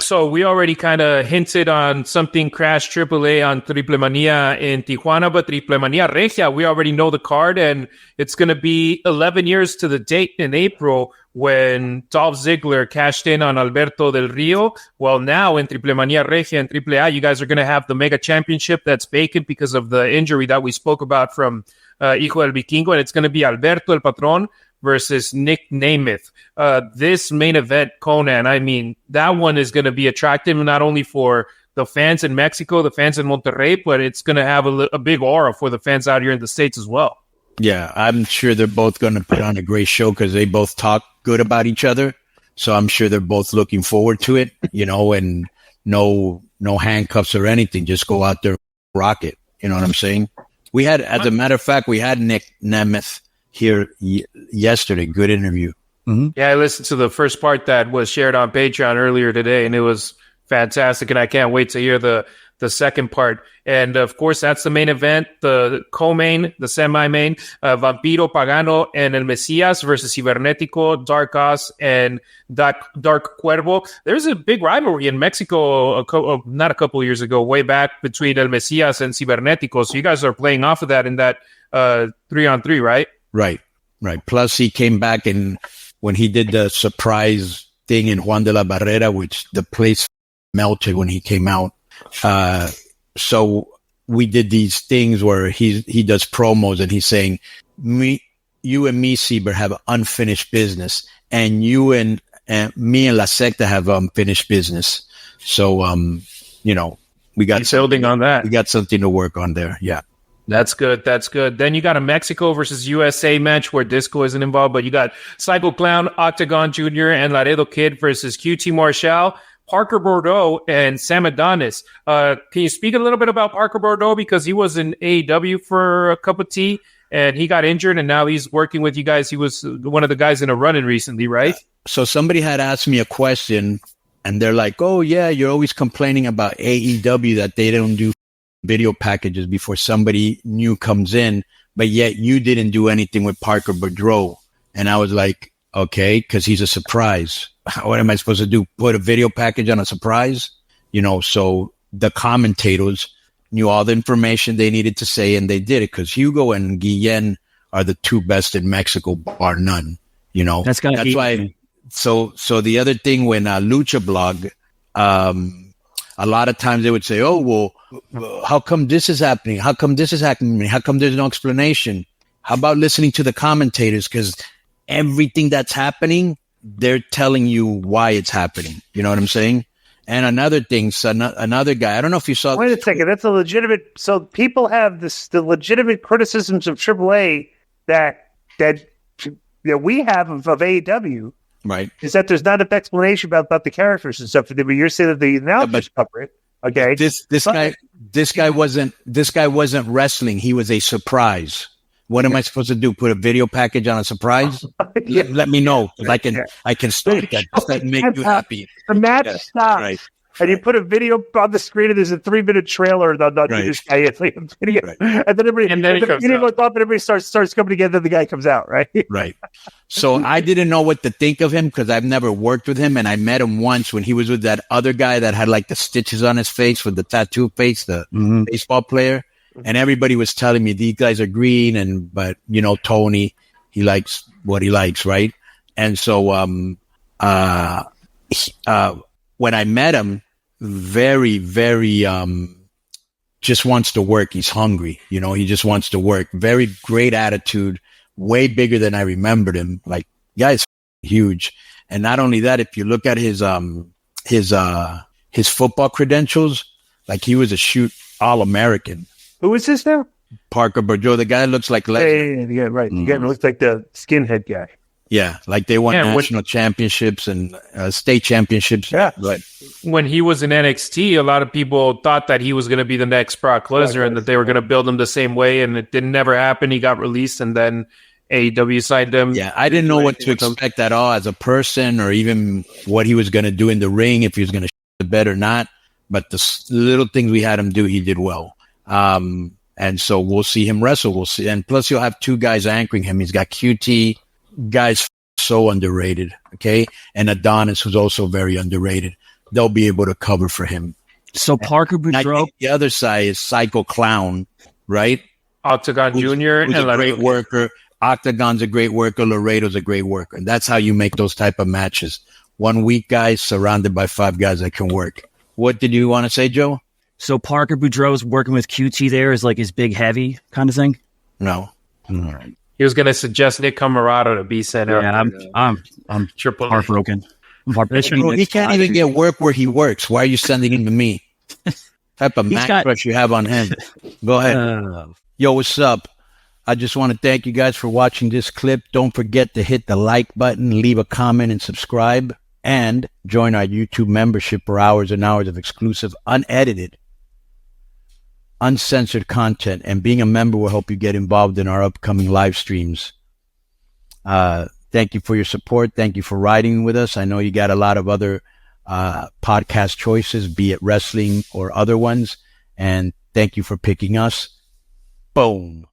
So we already kind of hinted on something Crash AAA on TripleMania in Tijuana, but TripleMania Regia, we already know the card, and it's going to be 11 years to the date in April when Dolph Ziggler cashed in on Alberto Del Rio. Well, now in TripleMania Regia and AAA, you guys are going to have the Mega Championship that's vacant because of the injury that we spoke about from Hijo del Vikingo, and it's going to be Alberto El Patron versus Nick Nemeth. This main event, Konnan, I mean, that one is going to be attractive not only for the fans in Mexico, the fans in Monterrey, but it's going to have a big aura for the fans out here in the States as well. Yeah, I'm sure they're both going to put on a great show because they both talk good about each other. So I'm sure they're both looking forward to it, and no handcuffs or anything. Just go out there, rock it. You know what I'm saying? We had, as a matter of fact, we had Nick Nemeth here yesterday. Good interview. Mm-hmm. Yeah, I listened to the first part that was shared on Patreon earlier today, and it was fantastic. And I can't wait to hear the second part. And of course, that's the main event, the co-main, the semi-main, Vampiro, Pagano, and El Mesías versus Cibernético, Dark Oz, and Dark Cuervo. There's a big rivalry in Mexico, not a couple of years ago, way back between El Mesías and Cibernético. So you guys are playing off of that in that 3-on-3, right? Right. Plus, he came back, and when he did the surprise thing in Juan de la Barrera, which the place melted when he came out. So we did these things where he does promos, and he's saying, you and me, Sieber, have unfinished business, and you and me and La Secta have unfinished business. So, we got building on that. We got something to work on there. Yeah. That's good. Then you got a Mexico versus USA match where Disco isn't involved, but you got Psycho Clown, Octagon Jr., and Laredo Kid versus QT Marshall, Parker Bordeaux, and Sam Adonis. Can you speak a little bit about Parker Bordeaux? Because he was in AEW for a cup of tea, and he got injured, and now he's working with you guys. He was one of the guys in a run-in recently, right? So somebody had asked me a question, and they're like, oh, yeah, you're always complaining about AEW that they don't do video packages before somebody new comes in, but yet you didn't do anything with Parker Boudreaux. And I was like, okay, because he's a surprise. What am I supposed to do? Put a video package on a surprise? So the commentators knew all the information they needed to say, and they did it because Hugo and Guillen are the two best in Mexico, bar none. That's why. So the other thing, when Lucha Blog, a lot of times they would say, oh, well, how come this is happening? How come this is happening? How come there's no explanation? How about listening to the commentators? Because everything that's happening, they're telling you why it's happening. You know what I'm saying? And another thing, so another guy, I don't know if you saw. Wait a second. That's a legitimate. So people have the legitimate criticisms of AAA that we have of AEW. Right. Is that there's not enough explanation about the characters and stuff. But you're saying that the announcers cover it. Okay. This guy wasn't wrestling. He was a surprise. What am I supposed to do? Put a video package on a surprise? Let me know. I can start that. Does that make you happy? The match stops. Right. And you put a video on the screen, and there's a 3-minute trailer on this guy. It's like, and then everybody starts coming together. The guy comes out, right? Right. So I didn't know what to think of him because I've never worked with him, and I met him once when he was with that other guy that had like the stitches on his face with the tattoo face, the baseball player. And everybody was telling me these guys are green, but Tony, he likes what he likes, right? And so when I met him, very, very just wants to work. He's hungry, he just wants to work. Very great attitude, way bigger than I remembered him. Like, guy's huge. And not only that, if you look at his football credentials, like he was a shoot All-American. Who is this now? Parker Boudreaux, the guy looks like Lesnar. Yeah, right. The guy looks like the skinhead guy. Yeah, like they won national championships and state championships. Yeah. But when he was in NXT, a lot of people thought that he was going to be the next Brock Lesnar and that they were going to build him the same way, and it didn't never happen. He got released, and then AEW signed him. Yeah, I didn't know what to expect at all as a person, or even what he was going to do in the ring, if he was going to the bed or not. But the little things we had him do, he did well. And so we'll see him wrestle. We'll see. And plus you'll have two guys anchoring him. He's got QT, guys so underrated. Okay. And Adonis, who's also very underrated. they'll be able to cover for him. So Parker Boudreaux. The other side is Psycho Clown, right? Octagon Jr. Who's a great worker. Octagon's a great worker. Laredo's a great worker. And that's how you make those type of matches. 1 weak guy surrounded by 5 guys that can work. What did you want to say, Joe? So Parker Boudreaux's working with QT there is like his big heavy kind of thing? No. All right. He was going to suggest Nick Camarado to be sent out. Yeah, I'm triple heartbroken. He can't even get work where he works. Why are you sending him to me? Type of match crush you have on him. Go ahead. Yo, what's up? I just want to thank you guys for watching this clip. Don't forget to hit the like button, leave a comment, and subscribe. And join our YouTube membership for hours and hours of exclusive, unedited, uncensored content. And being a member will help you get involved in our upcoming live streams. Thank you for your support. Thank you for riding with us. I know you got a lot of other podcast choices, be it wrestling or other ones. And thank you for picking us. Boom.